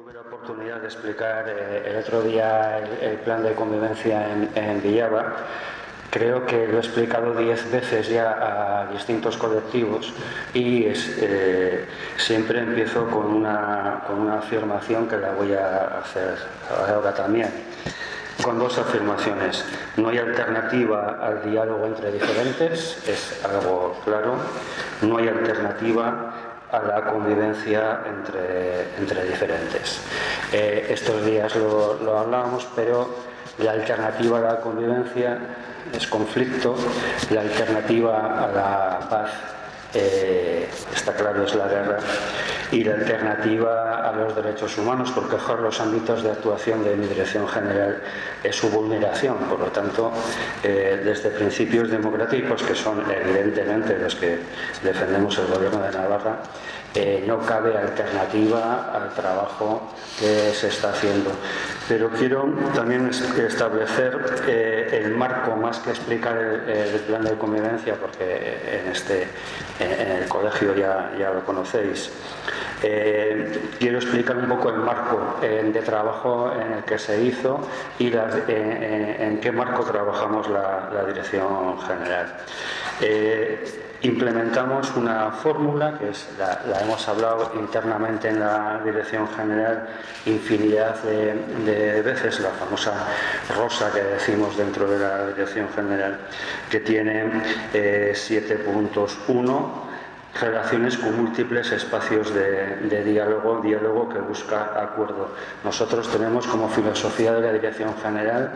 tuve la oportunidad de explicar el otro día el plan de convivencia en Villava. Creo que lo he explicado 10 veces ya a distintos colectivos y siempre empiezo con una afirmación que la voy a hacer ahora también. Con dos afirmaciones. No hay alternativa al diálogo entre diferentes, es algo claro. No hay alternativa a la convivencia entre diferentes. Estos días lo hablábamos, pero la alternativa a la convivencia es conflicto, la alternativa a la paz está claro, es la guerra, y la alternativa a los derechos humanos, porque los ámbitos de actuación de mi dirección general es su vulneración. Por lo tanto, desde principios democráticos, que son evidentemente los que defendemos el Gobierno de Navarra, no cabe alternativa al trabajo que se está haciendo. Pero quiero también establecer el marco, más que explicar el plan de convivencia, porque en el colegio ya lo conocéis. Quiero explicar un poco el marco de trabajo en el que se hizo y en qué marco trabajamos la dirección general. Implementamos una fórmula que la hemos hablado internamente en la dirección general infinidad de veces, la famosa rosa que decimos dentro de la dirección general, que tiene 7 puntos. 1, relaciones con múltiples espacios de diálogo que busca acuerdo. Nosotros tenemos como filosofía de la dirección general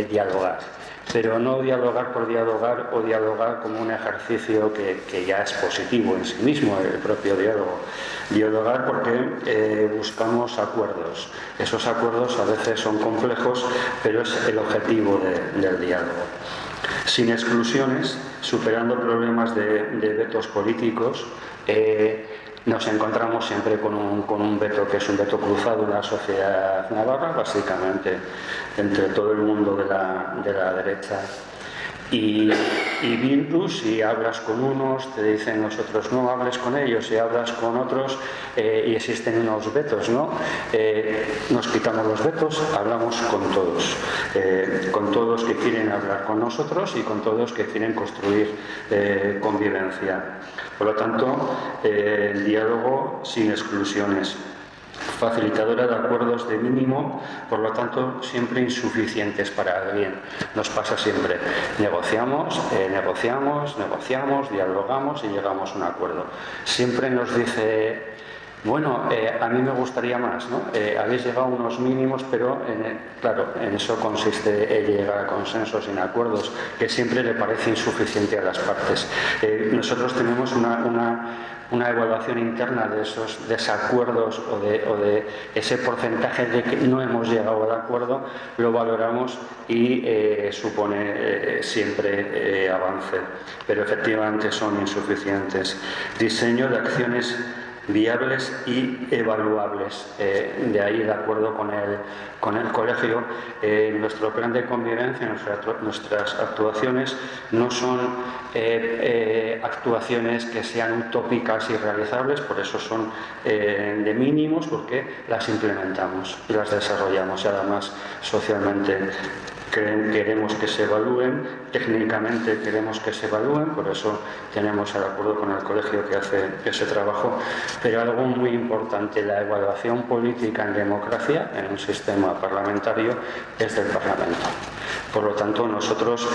dialogar, pero no dialogar por dialogar o dialogar como un ejercicio que ya es positivo en sí mismo, el propio diálogo. Dialogar porque buscamos acuerdos. Esos acuerdos a veces son complejos, pero es el objetivo del diálogo. Sin exclusiones, superando problemas de vetos políticos, nos encontramos siempre con un veto que es un veto cruzado en la sociedad navarra, básicamente entre todo el mundo de la derecha y Bildu. Si hablas con unos te dicen los otros no hables con ellos, si hablas con otros y existen unos vetos, ¿no? Nos quitamos los vetos, hablamos con todos que quieren hablar con nosotros y con todos que quieren construir convivencia. Por lo tanto, el diálogo sin exclusiones. Facilitadora de acuerdos de mínimo, por lo tanto siempre insuficientes para alguien. Nos pasa siempre, negociamos, dialogamos y llegamos a un acuerdo. Siempre nos dice, bueno, a mí me gustaría más, ¿no? Habéis llegado a unos mínimos, pero claro, en eso consiste el llegar a consensos en acuerdos, que siempre le parece insuficiente a las partes. Nosotros tenemos una evaluación interna de esos desacuerdos o de ese porcentaje de que no hemos llegado al acuerdo, lo valoramos y supone siempre avance, pero efectivamente son insuficientes. Diseño de acciones viables y evaluables. De ahí, de acuerdo con el colegio, nuestro plan de convivencia, nuestras actuaciones no son actuaciones que sean utópicas y realizables, por eso son de mínimos, porque las implementamos y las desarrollamos, y además socialmente queremos que se evalúen, técnicamente queremos que se evalúen, por eso tenemos el acuerdo con el colegio que hace ese trabajo. Pero algo muy importante, la evaluación política en democracia, en un sistema parlamentario, es del Parlamento. Por lo tanto, nosotros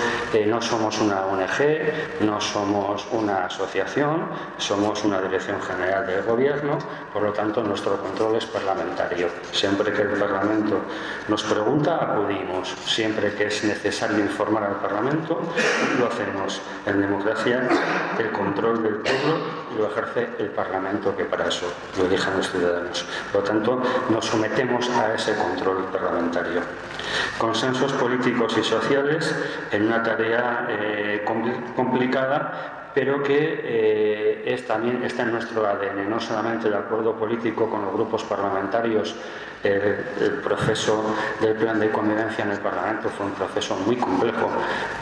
no somos una ONG, no somos una asociación, somos una dirección general del Gobierno, por lo tanto, nuestro control es parlamentario. Siempre que el Parlamento nos pregunta, acudimos. Siempre que es necesario informar al Parlamento, lo hacemos. En democracia, el control del pueblo lo ejerce el Parlamento, que para eso lo eligen los ciudadanos. Por lo tanto, nos sometemos a ese control parlamentario. Consensos políticos y sociales en una tarea complicada, pero que también está en nuestro ADN, no solamente el acuerdo político con los grupos parlamentarios. El proceso del plan de convivencia en el Parlamento fue un proceso muy complejo,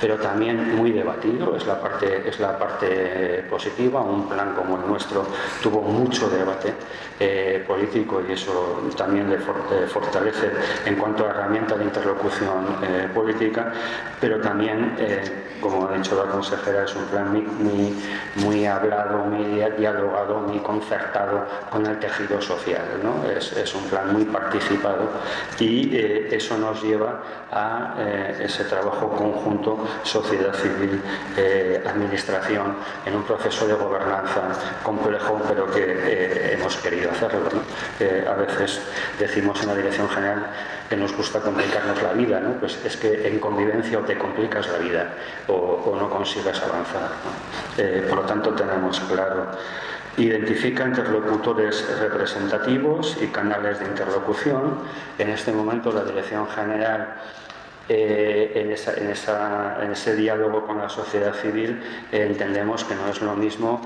pero también muy debatido, es la parte positiva. Un plan como el nuestro tuvo mucho debate político y eso también le fortalece en cuanto a herramienta de interlocución política, pero también, como ha dicho la consejera, es un plan muy hablado, muy dialogado, muy concertado con el tejido social, ¿no? Es un plan muy participado y eso nos lleva a ese trabajo conjunto, sociedad civil, administración, en un proceso de gobernanza complejo, pero que hemos querido hacerlo, ¿no? A veces decimos en la Dirección General que nos gusta complicarnos la vida, ¿no? Pues es que en convivencia o te complicas la vida o no consigues avanzar, ¿no? Por lo tanto, tenemos claro: identifica interlocutores representativos y canales de interlocución. En este momento la Dirección General, en ese diálogo con la sociedad civil, entendemos que no es lo mismo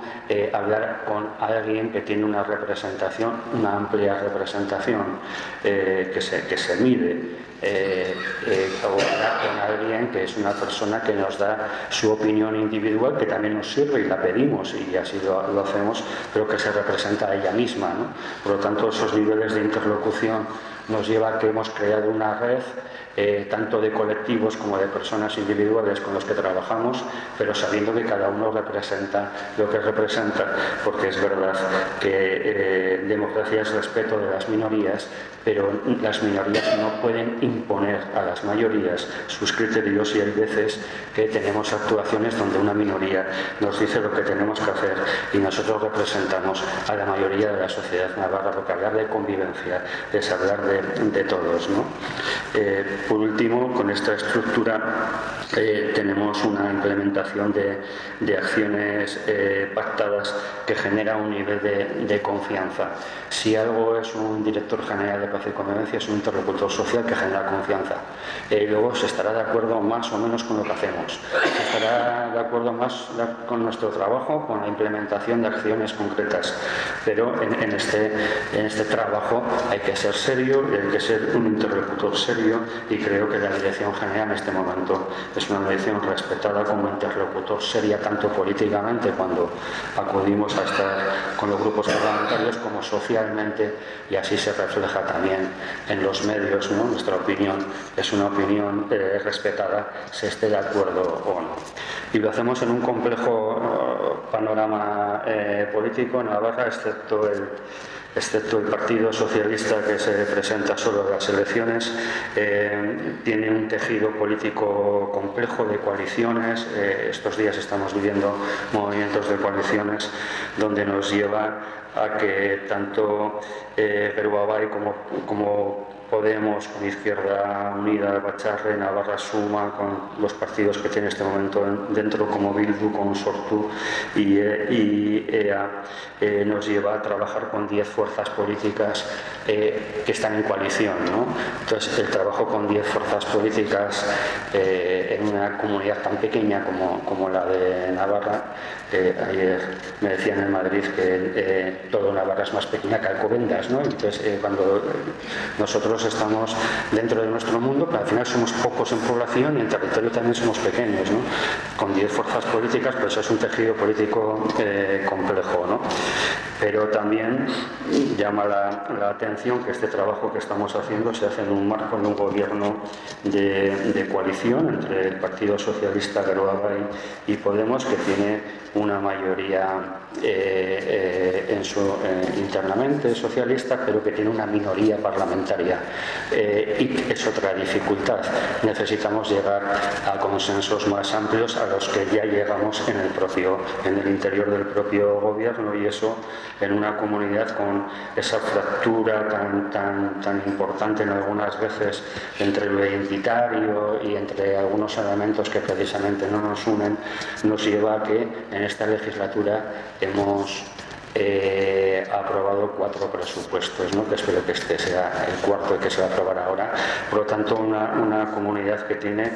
hablar con alguien que tiene una representación, una amplia representación que se mide, o hablar con alguien que es una persona que nos da su opinión individual, que también nos sirve y la pedimos y así lo hacemos, pero que se representa a ella misma, ¿no? Por lo tanto, esos niveles de interlocución nos lleva a que hemos creado una red tanto de colectivos como de personas individuales con los que trabajamos, pero sabiendo que cada uno representa lo que representa, porque es verdad que democracia es respeto de las minorías, pero las minorías no pueden imponer a las mayorías sus criterios y hay veces que tenemos actuaciones donde una minoría nos dice lo que tenemos que hacer y nosotros representamos a la mayoría de la sociedad navarra, porque hablar de convivencia es hablar de todos, ¿no? Por último, con esta estructura tenemos una implementación de acciones pactadas que genera un nivel de confianza. Si algo es un director general de paz y convivencia, es un interlocutor social que genera confianza. Luego se estará de acuerdo más o menos con lo que hacemos, se estará de acuerdo más con nuestro trabajo, con la implementación de acciones concretas, pero en este trabajo hay que ser serio y hay que ser un interlocutor serio, y creo que la Dirección General en este momento es una dirección respetada como interlocutor seria, tanto políticamente cuando acudimos a estar con los grupos parlamentarios, como socialmente, y así se refleja también en los medios, ¿no? Nuestra opinión es una opinión respetada, se esté de acuerdo o no. Y lo hacemos en un complejo panorama político en Navarra, excepto el Partido Socialista, que se presenta solo en las elecciones. Tiene un tejido político complejo de coaliciones. Estos días estamos viviendo movimientos de coaliciones donde nos lleva a que tanto Geruabay como Podemos, con Izquierda Unida, Bacharre, Navarra Suma, con los partidos que tiene en este momento dentro, como Bildu, con Sortu y EA, nos lleva a trabajar con 10 fuerzas políticas que están en coalición, ¿no? Entonces, el trabajo con 10 fuerzas políticas en una comunidad tan pequeña como la de Navarra, ayer me decían en Madrid que todo Navarra es más pequeña que Alcobendas, ¿no? Entonces, cuando nosotros estamos dentro de nuestro mundo, pero al final somos pocos en población y en territorio también somos pequeños, ¿no? Con 10 fuerzas políticas, pues es un tejido político complejo, ¿no? Pero también llama la atención que este trabajo que estamos haciendo se hace en un marco de un gobierno de coalición entre el Partido Socialista, Geruabay y Podemos, que tiene una mayoría internamente socialista, pero que tiene una minoría parlamentaria, y es otra dificultad. Necesitamos llegar a consensos más amplios a los que ya llegamos en el interior del propio gobierno, y eso en una comunidad con esa fractura tan importante en algunas veces entre lo identitario y entre algunos elementos que precisamente no nos unen, nos lleva a que en esta legislatura hemos ha aprobado 4 presupuestos, ¿no? Que espero que este sea el cuarto que se va a aprobar ahora. Por lo tanto, una comunidad que tiene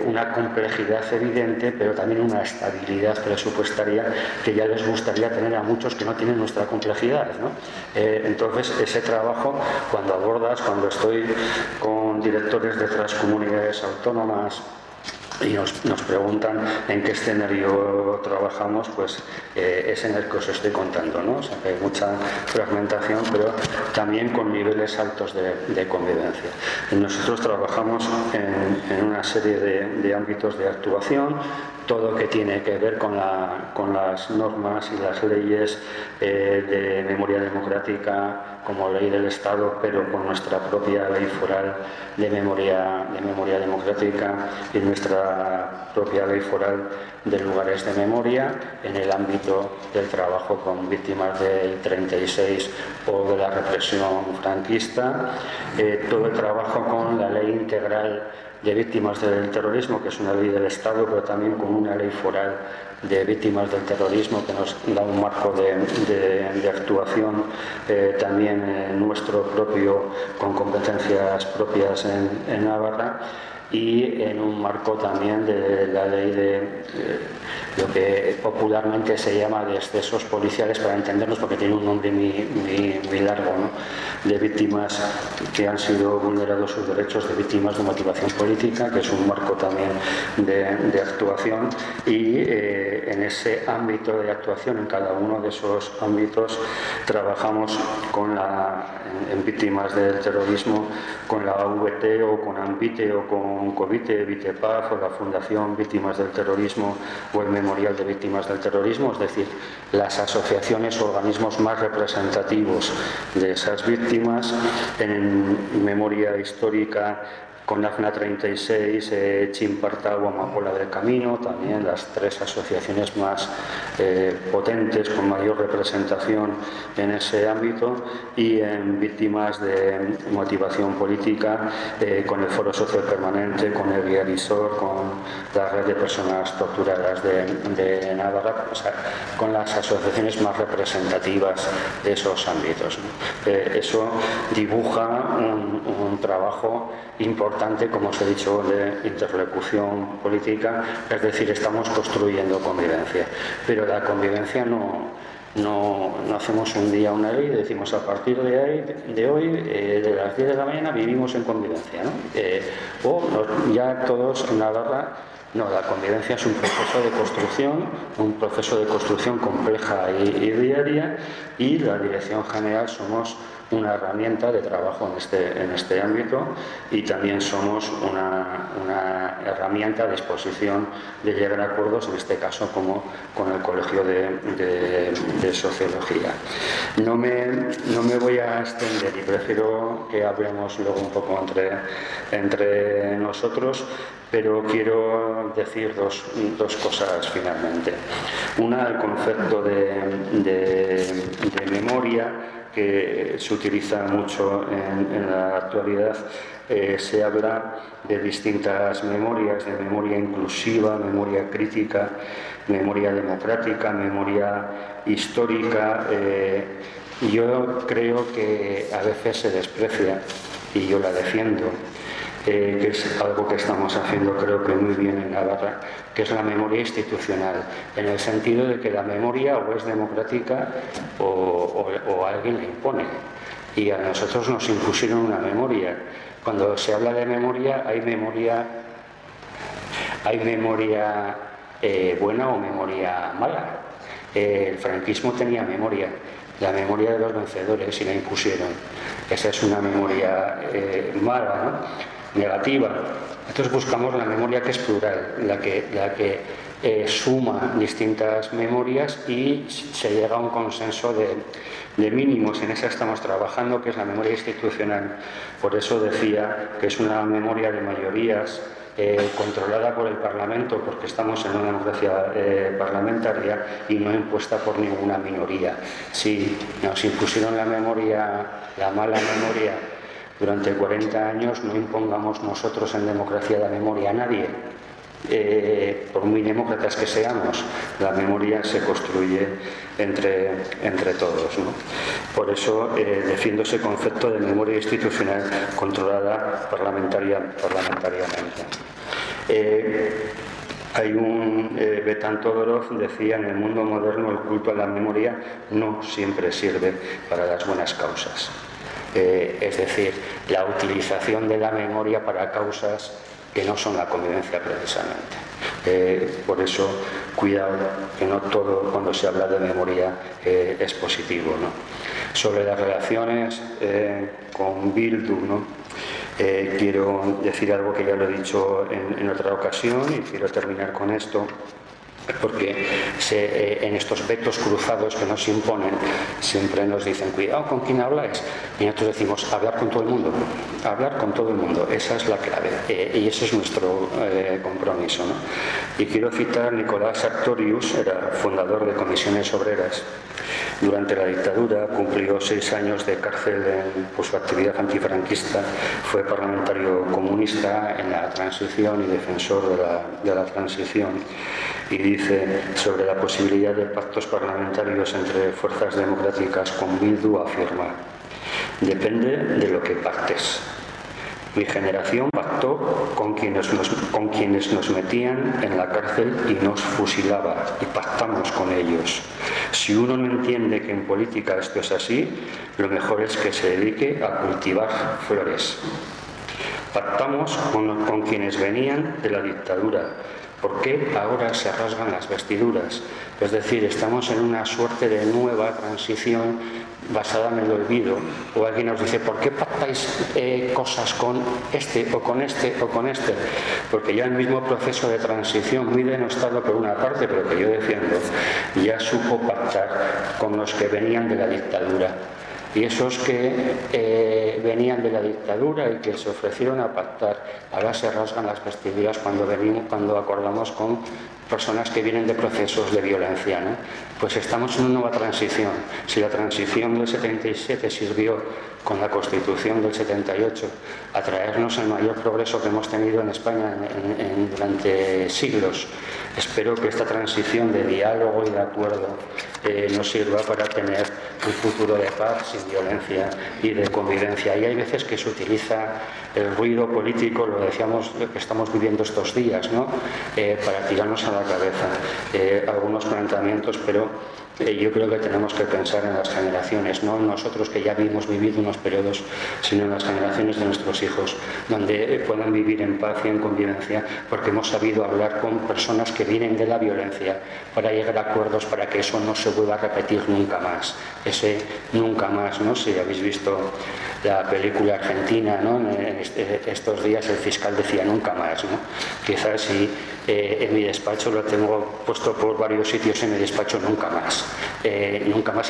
una complejidad evidente, pero también una estabilidad presupuestaria que ya les gustaría tener a muchos que no tienen nuestra complejidad, ¿no? Entonces, ese trabajo, cuando estoy con directores de otras comunidades autónomas y nos preguntan en qué escenario trabajamos, pues es en el que os estoy contando, ¿no? O sea, que hay mucha fragmentación, pero también con niveles altos de convivencia. Y nosotros trabajamos en una serie de ámbitos de actuación, todo que tiene que ver con las normas y las leyes de memoria democrática, como ley del Estado, pero con nuestra propia ley foral de memoria democrática y nuestra propia ley foral de lugares de memoria, en el ámbito del trabajo con víctimas del 36 o de la represión franquista, todo el trabajo con la ley integral de víctimas del terrorismo, que es una ley del Estado, pero también con una ley foral de víctimas del terrorismo que nos da un marco de actuación también nuestro propio, con competencias propias en Navarra, y en un marco también de la ley de lo que popularmente se llama de excesos policiales, para entendernos, porque tiene un nombre muy largo, ¿no? De víctimas que han sido vulnerados sus derechos, de víctimas de motivación política, que es un marco también de actuación, y en ese ámbito de actuación, en cada uno de esos ámbitos, trabajamos en víctimas del terrorismo con la AVT o con AMPITE o con COVITE, VITEPAF o la Fundación Víctimas del Terrorismo o el Memorial de Víctimas del Terrorismo, es decir, las asociaciones o organismos más representativos de esas víctimas. En memoria histórica, con AFNA 36, Chimpartau o Amapola del Camino, también las 3 asociaciones más potentes, con mayor representación en ese ámbito, y en víctimas de motivación política, con el Foro Social Permanente, con el Guiarisor, con la Red de Personas Torturadas de Navarra, o sea, con las asociaciones más representativas de esos ámbitos, ¿no? Eso dibuja un trabajo importante, como os he dicho, de interlocución política, es decir, estamos construyendo convivencia, pero la convivencia no hacemos un día una ley y decimos a partir de hoy, de las 10 de la mañana vivimos en convivencia, ¿no? Ya todos en Navarra. No, la convivencia es un proceso de construcción compleja y diaria, y la Dirección General somos una herramienta de trabajo en este ámbito, y también somos una herramienta de exposición de llegar a acuerdos, en este caso como con el Colegio de Sociología. No me voy a extender y prefiero que hablemos luego un poco entre nosotros, pero quiero decir dos cosas finalmente. Una, el concepto de memoria, que se utiliza mucho en la actualidad. Se habla de distintas memorias, de memoria inclusiva, memoria crítica, memoria democrática, memoria histórica. Yo creo que a veces se desprecia, y yo la defiendo, que es algo que estamos haciendo creo que muy bien en Navarra, que es la memoria institucional, en el sentido de que la memoria o es democrática o alguien la impone, y a nosotros nos impusieron una memoria. Cuando se habla de memoria, hay memoria buena o memoria mala. El franquismo tenía memoria, la memoria de los vencedores, y la impusieron. Esa es una memoria mala, ¿no? Negativa. Entonces buscamos la memoria que es plural, la que suma distintas memorias y se llega a un consenso de mínimos. En esa estamos trabajando, que es la memoria institucional. Por eso decía que es una memoria de mayorías, controlada por el Parlamento, porque estamos en una democracia parlamentaria, y no impuesta por ninguna minoría. Si nos impusieron la mala memoria durante 40 años, no impongamos nosotros en democracia la memoria a nadie. por muy demócratas que seamos, la memoria se construye entre todos, ¿no? Por eso defiendo ese concepto de memoria institucional controlada parlamentariamente. Betán Todorov decía: en el mundo moderno el culto a la memoria no siempre sirve para las buenas causas. Es decir, la utilización de la memoria para causas que no son la convivencia precisamente. Por eso, cuidado, que no todo cuando se habla de memoria es positivo, ¿no? Sobre las relaciones con Bildu, ¿no? Quiero decir algo que ya lo he dicho en otra ocasión y quiero terminar con esto, porque en estos vetos cruzados que nos imponen siempre nos dicen: cuidado con quién habláis, y nosotros decimos: hablar con todo el mundo, hablar con todo el mundo, esa es la clave, y ese es nuestro compromiso, ¿no? Y quiero citar a Nicolás Sartorius, era fundador de Comisiones Obreras. Durante la dictadura cumplió 6 años de cárcel por su actividad antifranquista, fue parlamentario comunista en la transición y defensor de la transición, y dice sobre la posibilidad de pactos parlamentarios entre fuerzas democráticas con Bildu, afirma: depende de lo que pactes. Mi generación pactó con quienes nos metían en la cárcel y nos fusilaba, y pactamos con ellos. Si uno no entiende que en política esto es así, lo mejor es que se dedique a cultivar flores. Pactamos con quienes venían de la dictadura. ¿Por qué ahora se rasgan las vestiduras? Es decir, estamos en una suerte de nueva transición basada en el olvido. O alguien nos dice: ¿por qué pactáis cosas con este o con este o con este? Porque ya el mismo proceso de transición, muy denostado por una parte, pero que yo defiendo, ya supo pactar con los que venían de la dictadura. Y esos que venían de la dictadura y que se ofrecieron a pactar, ahora se rasgan las vestiduras cuando acordamos con personas que vienen de procesos de violencia, ¿no? Pues estamos en una nueva transición. Si la transición del 77 sirvió con la Constitución del 78 a traernos el mayor progreso que hemos tenido en España durante siglos, espero que esta transición de diálogo y de acuerdo nos sirva para tener un futuro de paz, sin violencia y de convivencia. Y hay veces que se utiliza el ruido político, lo decíamos, que estamos viviendo estos días, ¿no? Para tirarnos a la cabeza algunos planteamientos, pero yo creo que tenemos que pensar en las generaciones, no en nosotros que ya hemos vivido unos periodos, sino en las generaciones de nuestros hijos, donde puedan vivir en paz y en convivencia, porque hemos sabido hablar con personas que vienen de la violencia para llegar a acuerdos para que eso no se vuelva a repetir nunca más. Ese nunca más, ¿no? Si habéis visto la película argentina, ¿no? En estos días el fiscal decía nunca más, ¿no? Quizás si en mi despacho lo tengo puesto por varios sitios en mi despacho: nunca más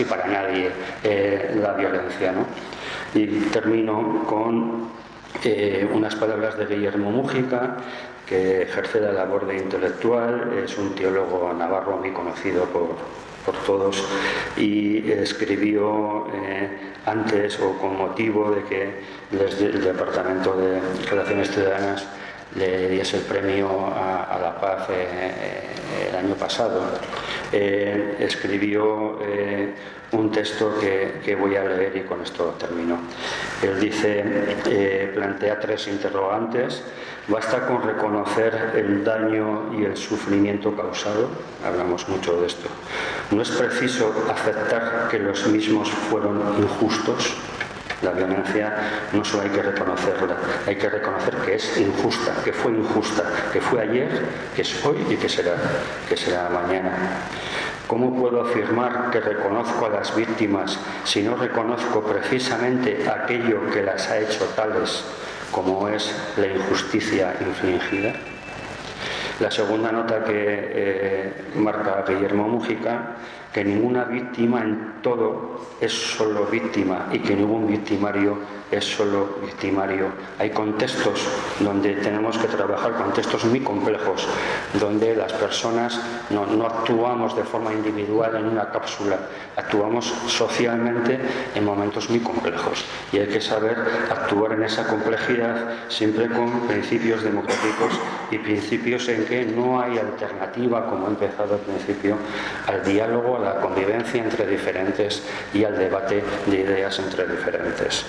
y para nadie la violencia, ¿no? Y termino con unas palabras de Guillermo Múgica, que ejerce la labor de intelectual, es un teólogo navarro muy conocido por todos, y escribió antes o con motivo de que desde el Departamento de Relaciones Ciudadanas le diese el premio a la paz el año pasado. Escribió un texto que voy a leer y con esto termino. Él dice, plantea 3 interrogantes. ¿Basta con reconocer el daño y el sufrimiento causado? Hablamos mucho de esto. ¿No es preciso aceptar que los mismos fueron injustos? La violencia no solo hay que reconocerla, hay que reconocer que es injusta, que fue ayer, que es hoy y que será mañana. ¿Cómo puedo afirmar que reconozco a las víctimas si no reconozco precisamente aquello que las ha hecho tales, como es la injusticia infligida? La segunda nota que marca Guillermo Múgica, que ninguna víctima en todo es solo víctima y que ningún victimario es solo victimario. Hay contextos donde tenemos que trabajar, contextos muy complejos, donde las personas no actuamos de forma individual en una cápsula, actuamos socialmente en momentos muy complejos y hay que saber actuar en esa complejidad siempre con principios democráticos y principios en que no hay alternativa, como he empezado al principio, al diálogo, a la convivencia entre diferentes y al debate de ideas entre diferentes.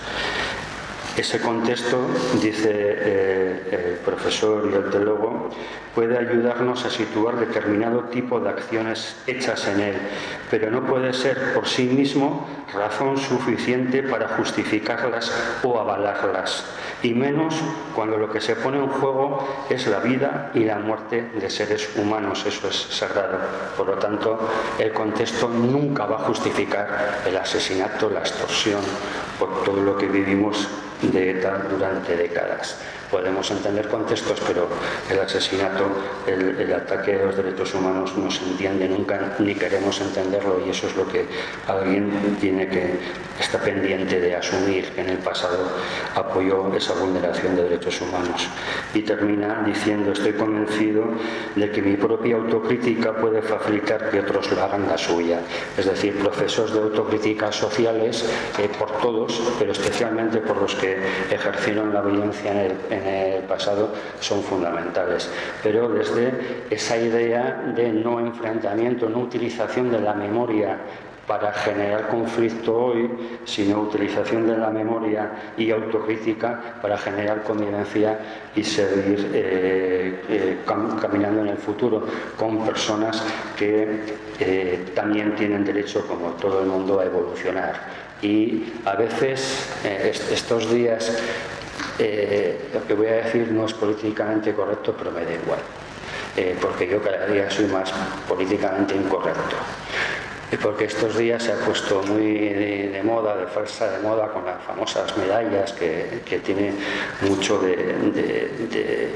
Ese contexto, dice el profesor y el teólogo, puede ayudarnos a situar determinado tipo de acciones hechas en él, pero no puede ser por sí mismo razón suficiente para justificarlas o avalarlas, y menos cuando lo que se pone en juego es la vida y la muerte de seres humanos. Eso es sagrado. Por lo tanto, el contexto nunca va a justificar el asesinato, la extorsión, por todo lo que vivimos de ETA durante décadas. Podemos entender contextos, pero el asesinato, el ataque a los derechos humanos no se entiende nunca, ni queremos entenderlo, y eso es lo que alguien tiene que estar pendiente de asumir, que en el pasado apoyó esa vulneración de derechos humanos. Y termina diciendo: estoy convencido de que mi propia autocrítica puede facilitar que otros lo hagan la suya. Es decir, procesos de autocrítica sociales por todos, pero especialmente por los que ejercieron la violencia en el pasado, son fundamentales. Pero desde esa idea de no enfrentamiento, no utilización de la memoria para generar conflicto hoy, sino utilización de la memoria y autocrítica para generar convivencia y seguir caminando en el futuro con personas que también tienen derecho, como todo el mundo, a evolucionar. Y a veces estos días lo que voy a decir no es políticamente correcto, pero me da igual, porque yo cada día soy más políticamente incorrecto. Porque estos días se ha puesto muy de moda, de falsa de moda, con las famosas medallas que tiene mucho de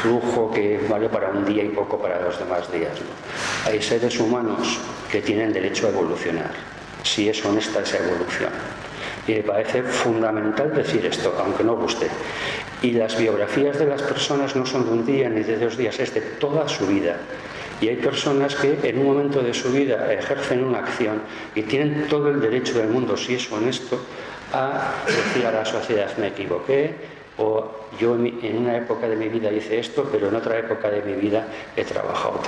flujo, que vale para un día y poco para los demás días, ¿no? Hay seres humanos que tienen derecho a evolucionar, si es honesta esa evolución. Y me parece fundamental decir esto, aunque no guste. Y las biografías de las personas no son de un día ni de 2 días, es de toda su vida. Y hay personas que en un momento de su vida ejercen una acción y tienen todo el derecho del mundo, si es honesto, a decir a la sociedad: me equivoqué, o yo en una época de mi vida hice esto, pero en otra época de mi vida he trabajado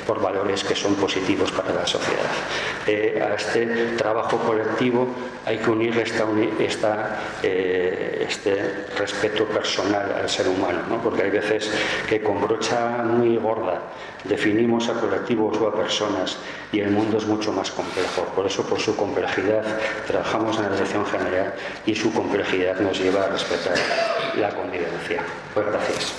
por valores que son positivos para la sociedad. A este trabajo colectivo hay que unir este respeto personal al ser humano, ¿no? Porque hay veces que con brocha muy gorda definimos a colectivos o a personas, y el mundo es mucho más complejo. Por eso, por su complejidad, trabajamos en la dirección general, y su complejidad nos lleva a respetar la convivencia. Pues gracias.